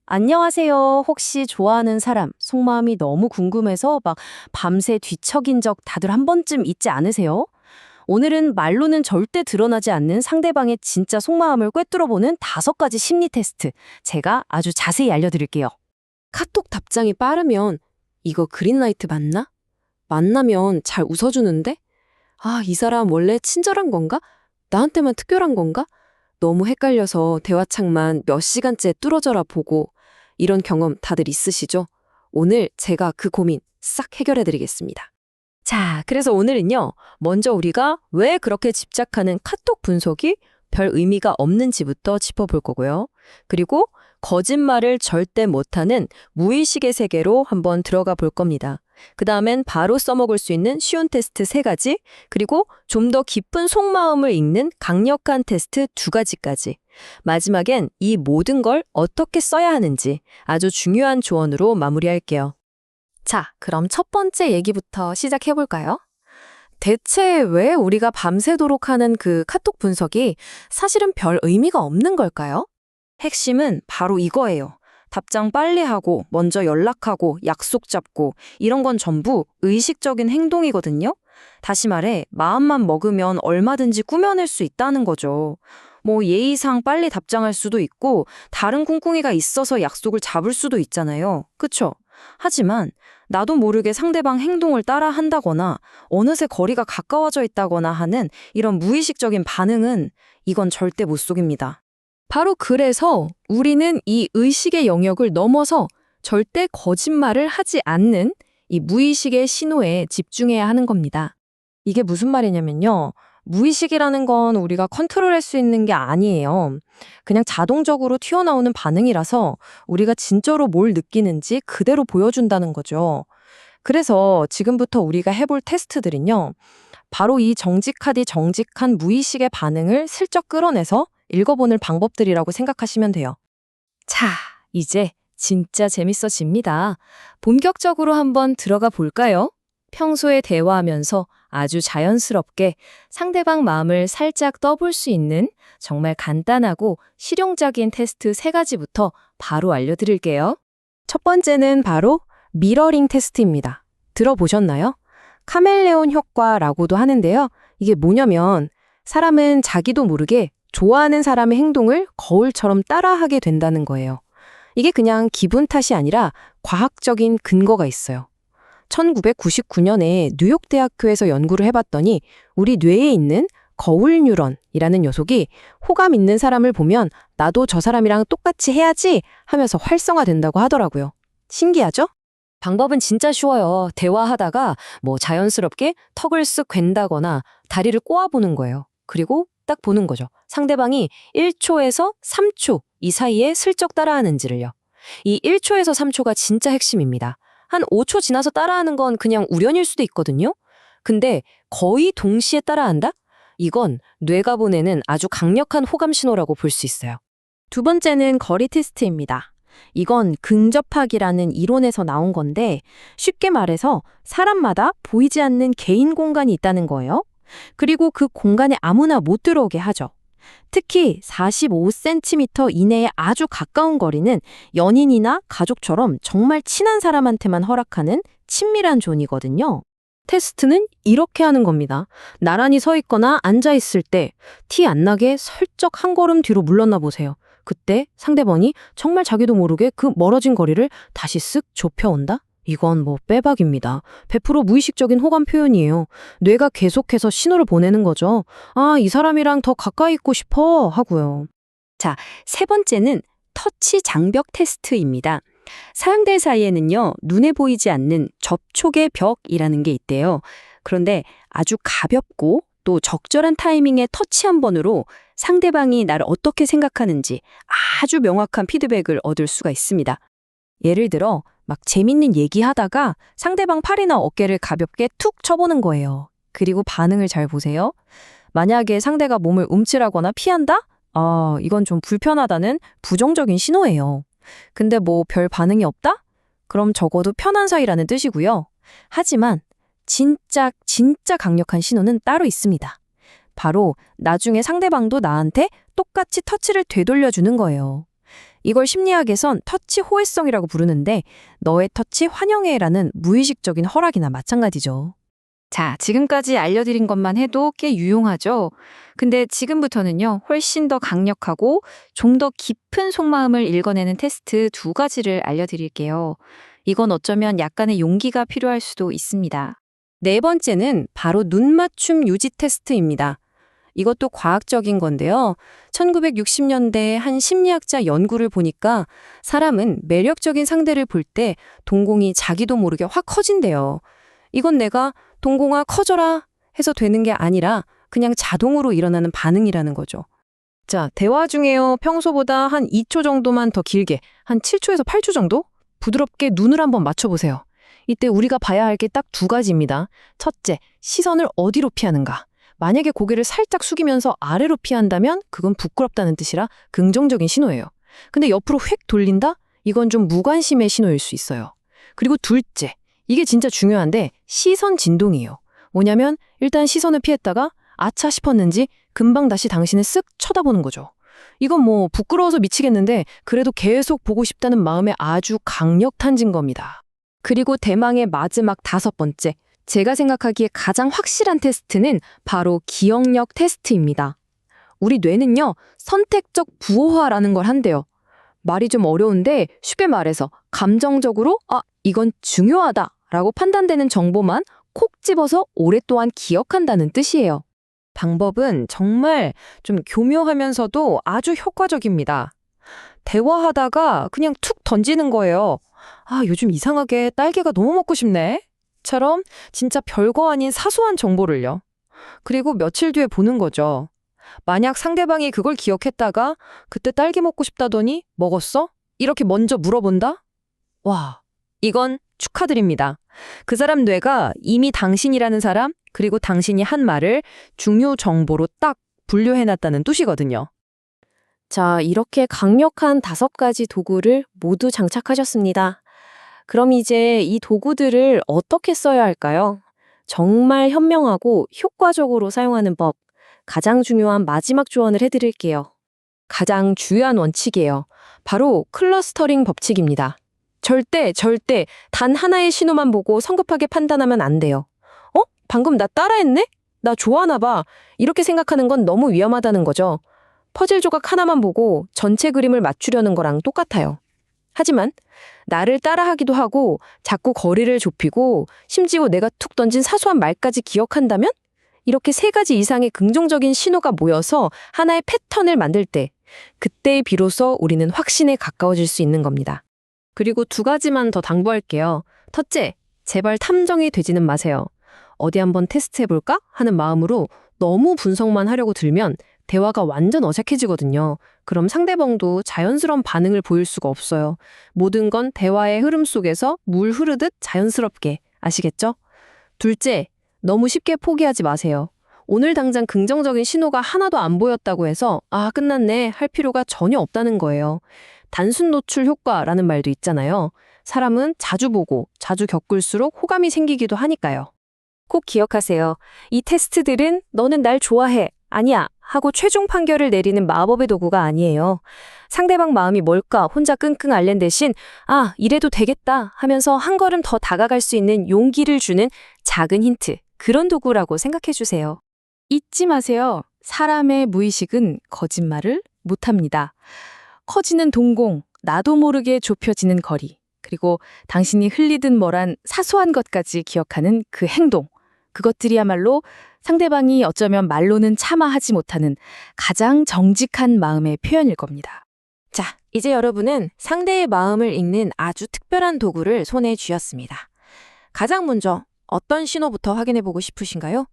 안녕하세요. 혹시 좋아하는 사람, 속마음이 너무 궁금해서 막 밤새 뒤척인 적 다들 한 번쯤 있지 않으세요? 오늘은 말로는 절대 드러나지 않는 상대방의 진짜 속마음을 꿰뚫어보는 5가지 심리 테스트. 제가 아주 자세히 알려드릴게요. 카톡 답장이 빠르면 이거 그린라이트 맞나? 만나면 잘 웃어주는데? 아, 이 사람 원래 친절한 건가? 나한테만 특별한 건가? 너무 헷갈려서 대화창만 몇 시간째 뚫어져라 보고 이런 경험 다들 있으시죠? 오늘 제가 그 고민 싹 해결해드리겠습니다. 자, 그래서 오늘은요, 먼저 우리가 왜 그렇게 집착하는 카톡 분석이 별 의미가 없는지부터 짚어볼 거고요. 그리고 거짓말을 절대 못하는 무의식의 세계로 한번 들어가 볼 겁니다. 그 다음엔 바로 써먹을 수 있는 쉬운 테스트 3가지, 그리고 좀 더 깊은 속마음을 읽는 강력한 테스트 2가지까지. 마지막엔 이 모든 걸 어떻게 써야 하는지 아주 중요한 조언으로 마무리할게요. 자, 그럼 첫 번째 얘기부터 시작해볼까요? 대체 왜 우리가 밤새도록 하는 그 카톡 분석이 사실은 별 의미가 없는 걸까요? 핵심은 바로 이거예요. 답장 빨리 하고, 먼저 연락하고, 약속 잡고, 이런 건 전부 의식적인 행동이거든요. 다시 말해, 마음만 먹으면 얼마든지 꾸며낼 수 있다는 거죠. 뭐 예의상 빨리 답장할 수도 있고, 다른 꿍꿍이가 있어서 약속을 잡을 수도 있잖아요. 그쵸? 하지만 나도 모르게 상대방 행동을 따라 한다거나, 어느새 거리가 가까워져 있다거나 하는 이런 무의식적인 반응은 이건 절대 못 속입니다. 바로 그래서 우리는 이 의식의 영역을 넘어서 절대 거짓말을 하지 않는 이 무의식의 신호에 집중해야 하는 겁니다. 이게 무슨 말이냐면요. 무의식이라는 건 우리가 컨트롤할 수 있는 게 아니에요. 그냥 자동적으로 튀어나오는 반응이라서 우리가 진짜로 뭘 느끼는지 그대로 보여준다는 거죠. 그래서 지금부터 우리가 해볼 테스트들은요. 바로 이 정직하디 정직한 무의식의 반응을 슬쩍 끌어내서 읽어보는 방법들이라고 생각하시면 돼요. 자, 이제 진짜 재밌어집니다. 본격적으로 한번 들어가 볼까요? 평소에 대화하면서 아주 자연스럽게 상대방 마음을 살짝 떠볼 수 있는 정말 간단하고 실용적인 테스트 3가지부터 바로 알려드릴게요. 첫 번째는 바로 미러링 테스트입니다. 들어보셨나요? 카멜레온 효과라고도 하는데요. 이게 뭐냐면 사람은 자기도 모르게 좋아하는 사람의 행동을 거울처럼 따라하게 된다는 거예요. 이게 그냥 기분 탓이 아니라 과학적인 근거가 있어요. 1999년에 뉴욕대학교에서 연구를 해봤더니 우리 뇌에 있는 거울 뉴런이라는 녀석이 호감 있는 사람을 보면 나도 저 사람이랑 똑같이 해야지 하면서 활성화된다고 하더라고요. 신기하죠? 방법은 진짜 쉬워요. 대화하다가 뭐 자연스럽게 턱을 쓱 괸다거나 다리를 꼬아보는 거예요. 그리고 딱 보는 거죠. 상대방이 1초에서 3초 이 사이에 슬쩍 따라하는지를요. 이 1초에서 3초가 진짜 핵심입니다. 한 5초 지나서 따라하는 건 그냥 우연일 수도 있거든요. 근데 거의 동시에 따라한다? 이건 뇌가 보내는 아주 강력한 호감 신호라고 볼 수 있어요. 두 번째는 거리 테스트입니다. 이건 근접학이라는 이론에서 나온 건데 쉽게 말해서 사람마다 보이지 않는 개인 공간이 있다는 거예요. 그리고 그 공간에 아무나 못 들어오게 하죠. 특히 45cm 이내에 아주 가까운 거리는 연인이나 가족처럼 정말 친한 사람한테만 허락하는 친밀한 존이거든요. 테스트는 이렇게 하는 겁니다. 나란히 서 있거나 앉아 있을 때 티 안 나게 슬쩍 한 걸음 뒤로 물러나 보세요. 그때 상대방이 정말 자기도 모르게 그 멀어진 거리를 다시 쓱 좁혀온다? 이건 뭐 빼박입니다. 100% 무의식적인 호감 표현이에요. 뇌가 계속해서 신호를 보내는 거죠. 아, 이 사람이랑 더 가까이 있고 싶어 하고요. 자, 3번째는 터치 장벽 테스트입니다. 사람들 사이에는요, 눈에 보이지 않는 접촉의 벽이라는 게 있대요. 그런데 아주 가볍고 또 적절한 타이밍의 터치 한 번으로 상대방이 나를 어떻게 생각하는지 아주 명확한 피드백을 얻을 수가 있습니다. 예를 들어 막 재밌는 얘기하다가 상대방 팔이나 어깨를 가볍게 툭 쳐보는 거예요. 그리고 반응을 잘 보세요. 만약에 상대가 몸을 움찔하거나 피한다? 아, 이건 좀 불편하다는 부정적인 신호예요. 근데 뭐 별 반응이 없다? 그럼 적어도 편한 사이라는 뜻이고요. 하지만 진짜 강력한 신호는 따로 있습니다. 바로 나중에 상대방도 나한테 똑같이 터치를 되돌려주는 거예요. 이걸 심리학에선 터치 호혜성이라고 부르는데 너의 터치 환영해라는 무의식적인 허락이나 마찬가지죠. 자, 지금까지 알려드린 것만 해도 꽤 유용하죠? 근데 지금부터는요, 훨씬 더 강력하고 좀 더 깊은 속마음을 읽어내는 테스트 2가지를 알려드릴게요. 이건 어쩌면 약간의 용기가 필요할 수도 있습니다. 네 번째는 바로 눈맞춤 유지 테스트입니다. 이것도 과학적인 건데요. 1960년대 한 심리학자 연구를 보니까 사람은 매력적인 상대를 볼 때 동공이 자기도 모르게 확 커진대요. 이건 내가 동공아 커져라 해서 되는 게 아니라 그냥 자동으로 일어나는 반응이라는 거죠. 자, 대화 중에요. 평소보다 한 2초 정도만 더 길게, 한 7초에서 8초 정도? 부드럽게 눈을 한번 맞춰보세요. 이때 우리가 봐야 할 게 딱 2가지입니다. 첫째, 시선을 어디로 피하는가. 만약에 고개를 살짝 숙이면서 아래로 피한다면 그건 부끄럽다는 뜻이라 긍정적인 신호예요. 근데 옆으로 휙 돌린다? 이건 좀 무관심의 신호일 수 있어요. 그리고 둘째, 이게 진짜 중요한데 시선 진동이에요. 뭐냐면 일단 시선을 피했다가 아차 싶었는지 금방 다시 당신을 쓱 쳐다보는 거죠. 이건 뭐 부끄러워서 미치겠는데 그래도 계속 보고 싶다는 마음의 아주 강력한 증거입니다. 그리고 대망의 마지막 5번째, 제가 생각하기에 가장 확실한 테스트는 바로 기억력 테스트입니다. 우리 뇌는요, 선택적 부호화라는 걸 한대요. 말이 좀 어려운데 쉽게 말해서 감정적으로 이건 중요하다라고 판단되는 정보만 콕 집어서 오랫동안 기억한다는 뜻이에요. 방법은 정말 좀 교묘하면서도 아주 효과적입니다. 대화하다가 그냥 툭 던지는 거예요. 요즘 이상하게 딸기가 너무 먹고 싶네. 처럼 진짜 별거 아닌 사소한 정보를요. 그리고 며칠 뒤에 보는 거죠. 만약 상대방이 그걸 기억했다가 그때 딸기 먹고 싶다더니 먹었어? 이렇게 먼저 물어본다? 와, 이건 축하드립니다. 그 사람 뇌가 이미 당신이라는 사람, 그리고 당신이 한 말을 중요 정보로 딱 분류해놨다는 뜻이거든요. 자, 이렇게 강력한 5가지 도구를 모두 장착하셨습니다. 그럼 이제 이 도구들을 어떻게 써야 할까요? 정말 현명하고 효과적으로 사용하는 법, 가장 중요한 마지막 조언을 해드릴게요. 가장 중요한 원칙이에요. 바로 클러스터링 법칙입니다. 절대 단 하나의 신호만 보고 성급하게 판단하면 안 돼요. 방금 나 따라했네? 나 좋아하나 봐. 이렇게 생각하는 건 너무 위험하다는 거죠. 퍼즐 조각 하나만 보고 전체 그림을 맞추려는 거랑 똑같아요. 하지만 나를 따라하기도 하고 자꾸 거리를 좁히고 심지어 내가 툭 던진 사소한 말까지 기억한다면 이렇게 3가지 이상의 긍정적인 신호가 모여서 하나의 패턴을 만들 때 그때 비로소 우리는 확신에 가까워질 수 있는 겁니다. 그리고 2가지만 더 당부할게요. 첫째, 제발 탐정이 되지는 마세요. 어디 한번 테스트해볼까 하는 마음으로 너무 분석만 하려고 들면 대화가 완전 어색해지거든요. 그럼 상대방도 자연스러운 반응을 보일 수가 없어요. 모든 건 대화의 흐름 속에서 물 흐르듯 자연스럽게. 아시겠죠? 둘째, 너무 쉽게 포기하지 마세요. 오늘 당장 긍정적인 신호가 하나도 안 보였다고 해서 끝났네 할 필요가 전혀 없다는 거예요. 단순 노출 효과라는 말도 있잖아요. 사람은 자주 보고 자주 겪을수록 호감이 생기기도 하니까요. 꼭 기억하세요. 이 테스트들은 너는 날 좋아해, 아니야 하고 최종 판결을 내리는 마법의 도구가 아니에요. 상대방 마음이 뭘까 혼자 끙끙 앓는 대신 이래도 되겠다 하면서 한 걸음 더 다가갈 수 있는 용기를 주는 작은 힌트, 그런 도구라고 생각해 주세요. 잊지 마세요. 사람의 무의식은 거짓말을 못합니다. 커지는 동공, 나도 모르게 좁혀지는 거리, 그리고 당신이 흘리든 뭐란 사소한 것까지 기억하는 그 행동. 그것들이야말로 상대방이 어쩌면 말로는 차마 하지 못하는 가장 정직한 마음의 표현일 겁니다. 자, 이제 여러분은 상대의 마음을 읽는 아주 특별한 도구를 손에 쥐었습니다. 가장 먼저 어떤 신호부터 확인해보고 싶으신가요?